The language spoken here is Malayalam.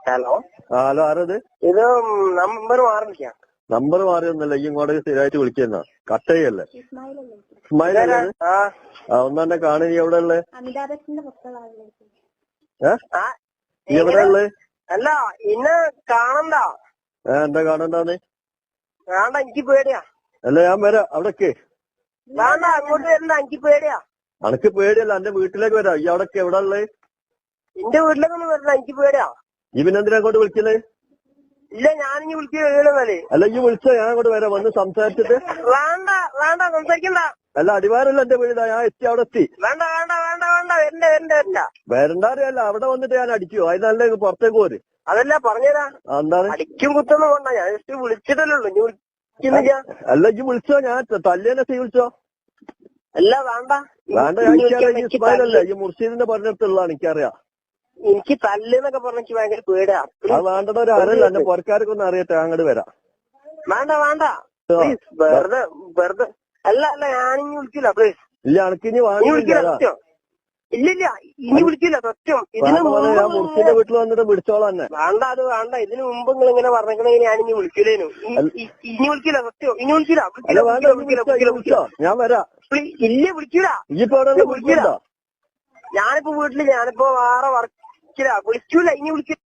ഹലോ ഹലോ ആരത്? ഇത് നമ്പർ മാറി വിളിക്കാം. നമ്പർ മാറിയൊന്നല്ല, ഈ ഇങ്ങോട്ട് സ്ഥിരമായിട്ട് വിളിക്കുന്ന കട്ട് ചെയ്യല്ലേ? ഇസ്മായിൽ അല്ലേ? ഒന്നെ കാണും. നീ എവിടെ ഉള്ളേ? നീ എവിടെ ഉള്ളേ? അല്ല ഇന്നെ കാണണ്ട. എന്താ കാണണ്ടാന്ന്? വേണ്ട, എനിക്ക് പേടിയാ. അല്ല ഞാൻ വരാം അവിടേക്ക്. വേണ്ട, അങ്ങോട്ട് വരണ്ട, എനിക്ക് പേടിയാ. അനക്ക് പേടിയല്ല, എന്റെ വീട്ടിലേക്ക് വരാം. ഈ അവിടേക്ക് എവിടെ ഉള്ളേ? എന്റെ വീട്ടിലേക്കൊന്നും വരണ്ട, എനിക്ക് പേടിയാ. ഈ പിന്നെന്തിനാ അങ്ങോട്ട് വിളിക്കലേ? ഇല്ല, ഞാനിനി വിളിക്കുന്നല്ലേ. അല്ല ഈ വിളിച്ചോ, ഞാൻ അങ്ങോട്ട് വരാം, വന്ന് സംസാരിച്ചിട്ട്. വേണ്ട വേണ്ട, സംസാരിക്കണ്ട. അല്ല അടിവാരല്ല എന്റെ വീട്, ഞാൻ എത്തി അവിടെ എത്തി. വേണ്ട വേണ്ട വേണ്ട വേണ്ട, വരണ്ട. വരണ്ടാറിയല്ല, അവിടെ വന്നിട്ട് ഞാൻ അടിക്കുവോ? അതിനല്ലേ പുറത്തേക്ക് പോര്. അതല്ല പറഞ്ഞതാ. എന്താണ് അടിക്കും കുത്തൊന്നും വേണ്ട, ഞാൻ ജസ്റ്റ് വിളിച്ചിട്ടല്ലേ ഉള്ളൂ. ഇനി വിളിക്കുന്നില്ല. അല്ല ഈ വിളിച്ചോ, ഞാൻ തല്ലേനെ വിളിച്ചോ? അല്ല വേണ്ട വേണ്ട, എനിക്കറിയാം ഈ ഇസ്മായിലല്ലേ, ഈ മുർഷീദിന്റെ പറഞ്ഞിട്ടുള്ളതാണ്, എനിക്കറിയാം. എനിക്ക് തല്ലെന്നൊക്കെ പറഞ്ഞ എനിക്ക് ഭയങ്കര പേടിയാ. അത് വേണ്ടത് ഒരു ആരല്ല, എന്റെ പുറക്കാർക്ക് ഒന്ന് അറിയട്ടെ, അങ്ങോട്ട് വരാം. വേണ്ട വേണ്ട, വെറുതെ അല്ല ഞാനിനി വിളിക്കില്ല പ്ലീസ്. ഇല്ല അനക്കിനി വാങ്ങിയില്ല. സത്യം ഇല്ലില്ല, ഇനി വിളിക്കില്ല സത്യം. ഇതിന് ഞാൻ മുർഷീദിന്റെ വീട്ടിൽ വന്നിട്ട് വിളിച്ചോളാം തന്നെ. വേണ്ട, അത് വേണ്ട. ഇതിന് മുമ്പ് നിങ്ങൾ ഇങ്ങനെ പറഞ്ഞേക്കണെങ്കിൽ ഞാനിനി വിളിക്കില്ലേനു. ഇനി വിളിക്കില്ല സത്യം, ഇനി വിളിക്കില്ല. വിളിച്ചോ, ഞാൻ വരാം. ഇല്ല, വിളിക്കൂല. ഇപ്പൊ അവിടെ വിളിക്കില്ല. ഞാനിപ്പോ വീട്ടില്, ഞാനിപ്പോ വേറെ വർക്കില്ല. വിളിക്കൂല, ഇനി വിളിക്കില്ല.